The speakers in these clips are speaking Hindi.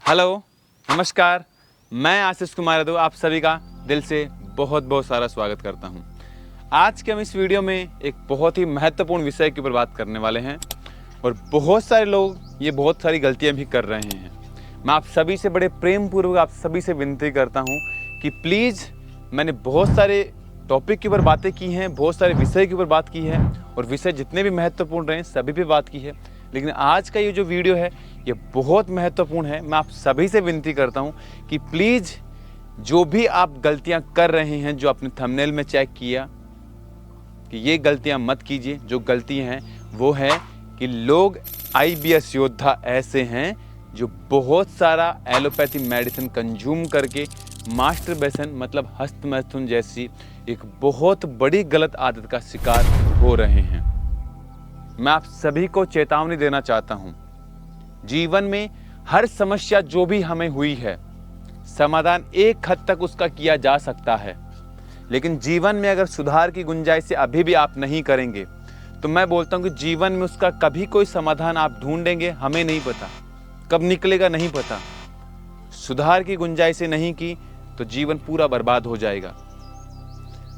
हेलो, नमस्कार। मैं आशीष कुमार यादव आप सभी का दिल से बहुत बहुत सारा स्वागत करता हूं। आज के हम इस वीडियो में एक बहुत ही महत्वपूर्ण विषय के ऊपर बात करने वाले हैं और बहुत सारे लोग ये बहुत सारी गलतियां भी कर रहे हैं। मैं आप सभी से बड़े प्रेम पूर्वक आप सभी से विनती करता हूं कि प्लीज़, मैंने बहुत सारे टॉपिक के ऊपर बातें की हैं, बहुत सारे विषय के ऊपर बात की है और विषय जितने भी महत्वपूर्ण रहे सभी पे बात की है, लेकिन आज का ये जो वीडियो है ये बहुत महत्वपूर्ण है। मैं आप सभी से विनती करता हूं कि प्लीज़ जो भी आप गलतियां कर रहे हैं, जो आपने थंबनेल में चेक किया, कि ये गलतियां मत कीजिए। जो गलतियां हैं वो है कि लोग IBS योद्धा ऐसे हैं जो बहुत सारा एलोपैथी मेडिसिन कंज्यूम करके मास्टरबेशन मतलब हस्तमैथुन जैसी एक बहुत बड़ी गलत आदत का शिकार हो रहे हैं। मैं आप सभी को चेतावनी देना चाहता हूं, जीवन में हर समस्या जो भी हमें हुई है, समाधान एक हद तक उसका किया जा सकता है, लेकिन जीवन में अगर सुधार की गुंजाइश अभी भी आप नहीं करेंगे तो मैं बोलता हूं कि जीवन में उसका कभी कोई समाधान आप ढूंढेंगे, हमें नहीं पता कब निकलेगा, नहीं पता। सुधार की गुंजाइश नहीं की तो जीवन पूरा बर्बाद हो जाएगा।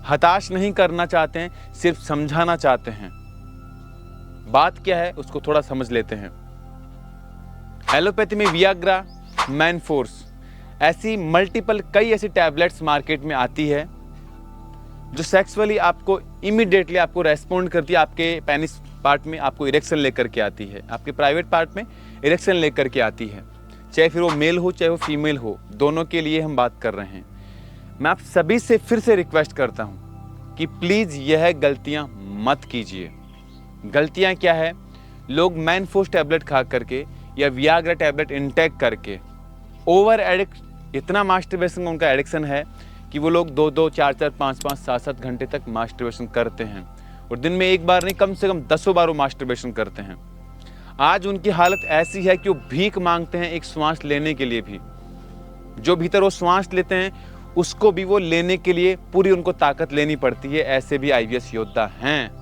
हताश नहीं करना चाहते हैं, सिर्फ समझाना चाहते हैं। बात क्या है उसको थोड़ा समझ लेते हैं। एलोपैथी में वियाग्रा, मैनफोर्स ऐसी मल्टीपल कई ऐसी टैबलेट्स मार्केट में आती है जो सेक्सुअली आपको इमीडिएटली आपको रेस्पॉन्ड करती है। आपके पेनिस पार्ट में आपको इरेक्शन लेकर के आती है, आपके प्राइवेट पार्ट में इरेक्शन लेकर के आती है, चाहे फिर वो मेल हो चाहे वो फीमेल हो, दोनों के लिए हम बात कर रहे हैं। मैं आप सभी से फिर से रिक्वेस्ट करता हूं कि प्लीज़ यह गलतियां मत कीजिए। गलतियां क्या है? लोग मैनफोर्स टैबलेट खा करके या वियाग्रा टैबलेट इंटेक करके ओवर एडिक्ट, इतना मास्टरबेशन का उनका एडिक्शन है कि वो लोग 2-2, 4-4, 5-5, 7-7 घंटे तक मास्टरबेशन करते हैं और दिन में एक बार नहीं, कम से कम 10 बार वो मास्टरबेशन करते हैं। आज उनकी हालत ऐसी है कि वो भीख मांगते हैं एक श्वास लेने के लिए भी। जो भीतर वो श्वास लेते हैं उसको भी वो लेने के लिए पूरी उनको ताकत लेनी पड़ती है। ऐसे भी IBS योद्धा हैं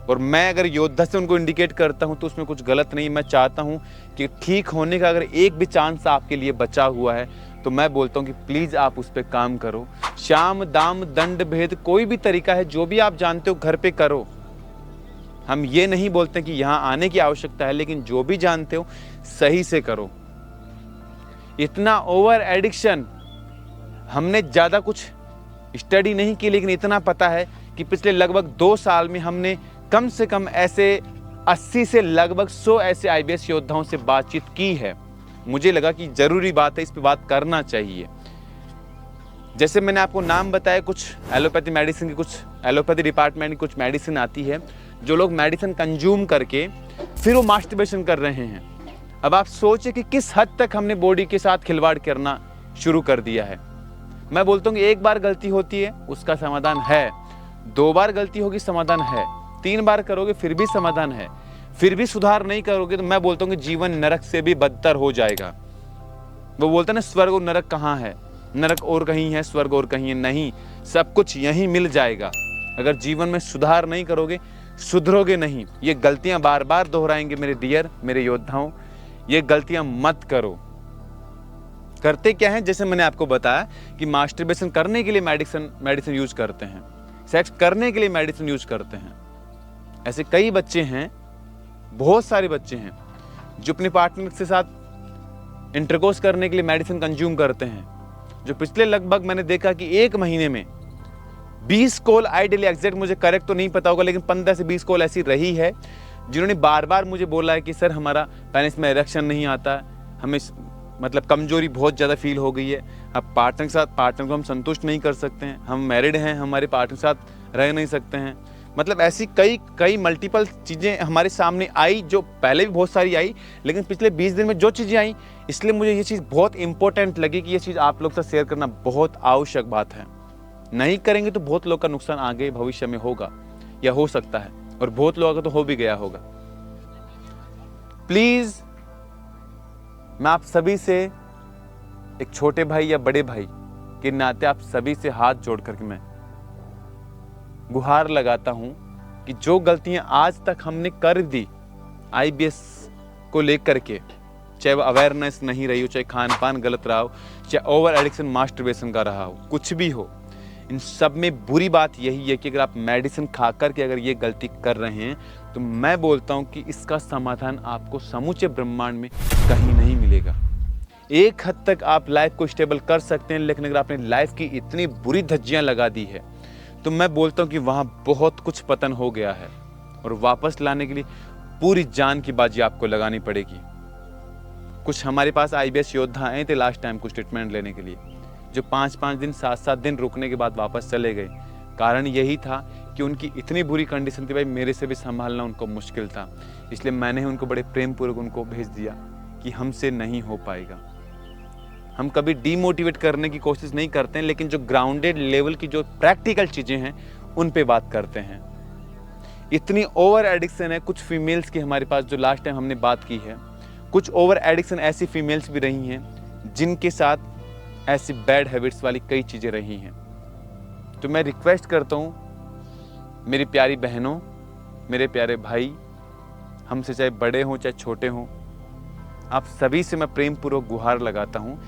और मैं अगर योद्धा से उनको इंडिकेट करता हूं तो उसमें कुछ गलत नहीं। मैं चाहता हूं कि ठीक होने का अगर एक भी चांस आपके लिए बचा हुआ है तो मैं बोलता हूं कि प्लीज़ आप उस पर काम करो। शाम दाम दंड भेद कोई भी तरीका है, जो भी आप जानते हो घर पे करो। हम ये नहीं बोलते कि यहाँ आने की आवश्यकता है, लेकिन जो भी जानते हो सही से करो। इतना ओवर एडिक्शन, हमने ज़्यादा कुछ स्टडी नहीं की, लेकिन इतना पता है कि पिछले लगभग 2 साल में हमने कम से कम ऐसे 80 से लगभग 100 ऐसे IBS योद्धाओं से बातचीत की है। मुझे लगा कि जरूरी बात है, इस पे बात करना चाहिए। जैसे मैंने आपको नाम बताया, कुछ एलोपैथी मेडिसिन की, कुछ एलोपैथी डिपार्टमेंट की कुछ मेडिसिन आती है जो लोग मेडिसिन कंज्यूम करके फिर वो मास्टरबेशन कर रहे हैं। अब आप सोचिए कि किस हद तक हमने बॉडी के साथ खिलवाड़ करना शुरू कर दिया है। मैं बोलता हूँ कि एक बार गलती होती है उसका समाधान है, 2 बार गलती होगी समाधान है, 3 बार करोगे फिर भी समाधान है, फिर भी सुधार नहीं करोगे तो मैं बोलता हूँ कि जीवन नरक से भी बदतर हो जाएगा। वो बोलते हैं ना, स्वर्ग और नरक कहाँ है? नरक और कहीं है, स्वर्ग और कहीं है। नहीं, सब कुछ यहीं मिल जाएगा। अगर जीवन में सुधार नहीं करोगे, सुधरोगे नहीं। ये गलतियां बार बार दोहराएंगे मेरे डियर, मेरे योद्धाओं, ये गलतियां मत करो। करते क्या है, जैसे मैंने आपको बताया कि मास्टरबेशन करने के लिए मेडिसिन यूज करते हैं, सेक्स करने के लिए मेडिसिन यूज करते हैं। ऐसे कई बच्चे हैं, बहुत सारे बच्चे हैं जो अपने पार्टनर के साथ इंटरकोर्स करने के लिए मेडिसिन कंज्यूम करते हैं, जो पिछले लगभग मैंने देखा कि 1 महीने में 20 कॉल, आइडियली एग्जैक्ट मुझे करेक्ट तो नहीं पता होगा, लेकिन 15 से 20 कॉल ऐसी रही है जिन्होंने बार बार मुझे बोला है कि सर हमारा पेनिस में इरेक्शन नहीं आता, हमें मतलब कमजोरी बहुत ज़्यादा फील हो गई है। अब पार्टनर को हम संतुष्ट नहीं कर सकते हैं, हम मैरिड हैं, हमारे पार्टनर के साथ रह नहीं सकते हैं। मतलब ऐसी कई मल्टीपल चीज़ें हमारे सामने आई, जो पहले भी बहुत सारी आई, लेकिन पिछले 20 दिन में जो चीज़ें आई, इसलिए मुझे ये चीज़ बहुत इंपॉर्टेंट लगी कि ये चीज़ आप लोग से शेयर करना बहुत आवश्यक बात है। नहीं करेंगे तो बहुत लोग का नुकसान आगे भविष्य में होगा या हो सकता है, और बहुत लोगों का तो हो भी गया होगा। प्लीज़, मैं आप सभी से एक छोटे भाई या बड़े भाई के नाते आप सभी से हाथ जोड़ करके मैं गुहार लगाता हूं कि जो गलतियां आज तक हमने कर दी IBS को लेकर के, चाहे वो अवेयरनेस नहीं रही हो, चाहे खान पान गलत रहा हो, चाहे ओवर एडिक्शन मास्टरबेशन का रहा हो, कुछ भी हो, इन सब में बुरी बात यही है कि अगर आप मेडिसिन खा कर के अगर ये गलती कर रहे हैं तो मैं बोलता हूँ कि इसका समाधान आपको समूचे ब्रह्मांड में कहीं नहीं मिलेगा। एक हद तक आप लाइफ को स्टेबल कर सकते हैं, लेकिन अगर आपने लाइफ की इतनी बुरी धज्जियां लगा दी है तो मैं बोलता हूँ कि वहाँ बहुत कुछ पतन हो गया है और वापस लाने के लिए पूरी जान की बाजी आपको लगानी पड़ेगी। कुछ हमारे पास IBS योद्धा आए थे लास्ट टाइम कुछ ट्रीटमेंट लेने के लिए, जो 5-5 दिन 7-7 दिन रुकने के बाद वापस चले गए। कारण यही था कि उनकी इतनी बुरी कंडीशन थी, भाई मेरे से भी संभालना उनको मुश्किल था, इसलिए मैंने उनको बड़े प्रेम पूर्वक उनको भेज दिया कि हमसे नहीं हो पाएगा। हम कभी डीमोटिवेट करने की कोशिश नहीं करते हैं, लेकिन जो ग्राउंडेड लेवल की जो प्रैक्टिकल चीज़ें हैं उन पे बात करते हैं। इतनी ओवर एडिक्शन है कुछ फीमेल्स की हमारे पास, जो लास्ट टाइम हमने बात की है, कुछ ओवर एडिक्शन ऐसी फीमेल्स भी रही हैं जिनके साथ ऐसी बैड हैबिट्स वाली कई चीज़ें रही हैं। तो मैं रिक्वेस्ट करता हूँ मेरी प्यारी बहनों, मेरे प्यारे भाई, हमसे चाहे बड़े हों चाहे छोटे हों, आप सभी से मैं प्रेम पूर्वक गुहार लगाता हूँ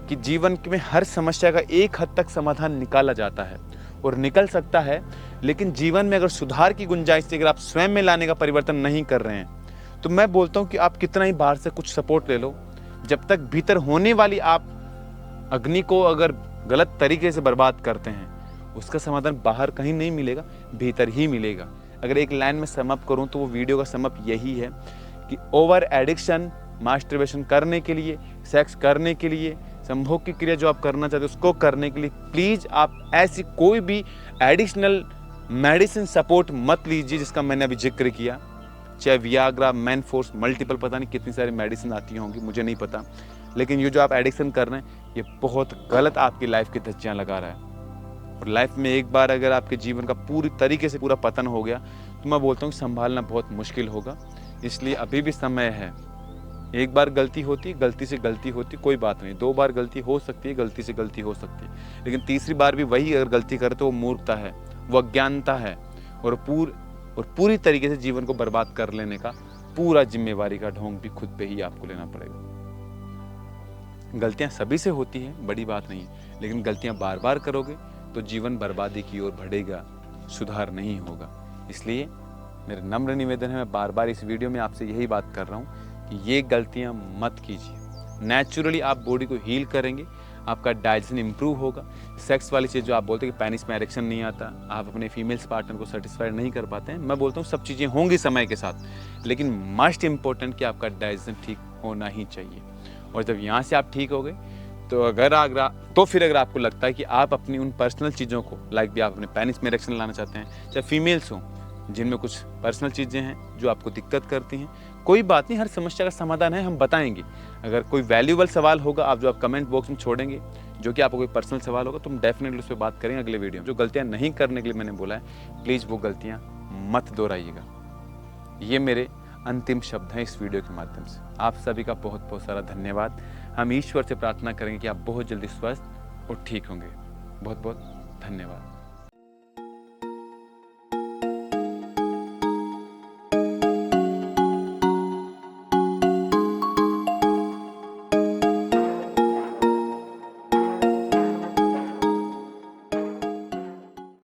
कि जीवन में हर समस्या का एक हद तक समाधान निकाला जाता है और निकल सकता है, लेकिन जीवन में अगर सुधार की गुंजाइश थी, अगर आप स्वयं में लाने का परिवर्तन नहीं कर रहे हैं तो मैं बोलता हूँ कि आप कितना ही बाहर से कुछ सपोर्ट ले लो, जब तक भीतर होने वाली आप अग्नि को अगर गलत तरीके से बर्बाद करते हैं उसका समाधान बाहर कहीं नहीं मिलेगा, भीतर ही मिलेगा। अगर एक लाइन में सम अप करूँ तो वो वीडियो का सम अप यही है कि ओवर एडिक्शन मास्टरबेशन करने के लिए, सेक्स करने के लिए, संभोग की क्रिया जो आप करना चाहते हो उसको करने के लिए प्लीज़ आप ऐसी कोई भी एडिशनल मेडिसिन सपोर्ट मत लीजिए जिसका मैंने अभी जिक्र किया, चाहे वियाग्रा, मैनफोर्स, मल्टीपल पता नहीं कितनी सारी मेडिसिन आती होंगी, मुझे नहीं पता, लेकिन ये जो आप एडिक्शन कर रहे हैं ये बहुत गलत आपकी लाइफ की धज्जियां लगा रहा है। और लाइफ में एक बार अगर आपके जीवन का पूरी तरीके से पूरा पतन हो गया तो मैं बोलता हूँ संभालना बहुत मुश्किल होगा। इसलिए अभी भी समय है। एक बार गलती होती, गलती से गलती होती, कोई बात नहीं, 2 बार गलती हो सकती है, गलती से गलती हो सकती है, लेकिन तीसरी बार भी वही अगर गलती करे तो वो मूर्खता है, वो अज्ञानता है और पूरी तरीके से जीवन को बर्बाद कर लेने का पूरा जिम्मेवारी का ढोंग भी खुद पे ही आपको लेना पड़ेगा। गलतियां सभी से होती हैं, बड़ी बात नहीं, लेकिन गलतियां बार बार करोगे तो जीवन बर्बादी की ओर बढ़ेगा, सुधार नहीं होगा। इसलिए मेरा नम्र निवेदन है, मैं बार बार इस वीडियो में आपसे यही बात कर रहा हूँ कि ये गलतियाँ मत कीजिए। नेचुरली आप बॉडी को हील करेंगे, आपका डाइजेशन इंप्रूव होगा। सेक्स वाली चीज़ जो आप बोलते हैं कि पेनिस में एरेक्शन नहीं आता, आप अपने फीमेल्स पार्टनर को सेटिस्फाइड नहीं कर पाते हैं, मैं बोलता हूँ सब चीज़ें होंगी समय के साथ, लेकिन मस्ट इम्पोर्टेंट कि आपका डाइजेशन ठीक होना ही चाहिए। और जब यहाँ से आप ठीक हो गए तो फिर अगर आपको लगता है कि आप अपनी उन पर्सनल चीज़ों को लाइक भी आप अपने पेनिस में एरेक्शन लाना चाहते हैं, चाहे फीमेल्स हों जिनमें कुछ पर्सनल चीज़ें हैं जो आपको दिक्कत करती हैं, कोई बात नहीं, हर समस्या का समाधान है, हम बताएंगे। अगर कोई वैल्यूएबल सवाल होगा आप जो आप कमेंट बॉक्स में छोड़ेंगे, जो कि आपको कोई पर्सनल सवाल होगा तो हम डेफिनेटली उस पर बात करेंगे अगले वीडियो में। जो गलतियाँ नहीं करने के लिए मैंने बोला है, प्लीज़ वो गलतियाँ मत दोहराइएगा। ये मेरे अंतिम शब्द हैं इस वीडियो के माध्यम से। आप सभी का बहुत बहुत सारा धन्यवाद। हम ईश्वर से प्रार्थना करेंगे कि आप बहुत जल्दी स्वस्थ और ठीक होंगे। बहुत बहुत धन्यवाद।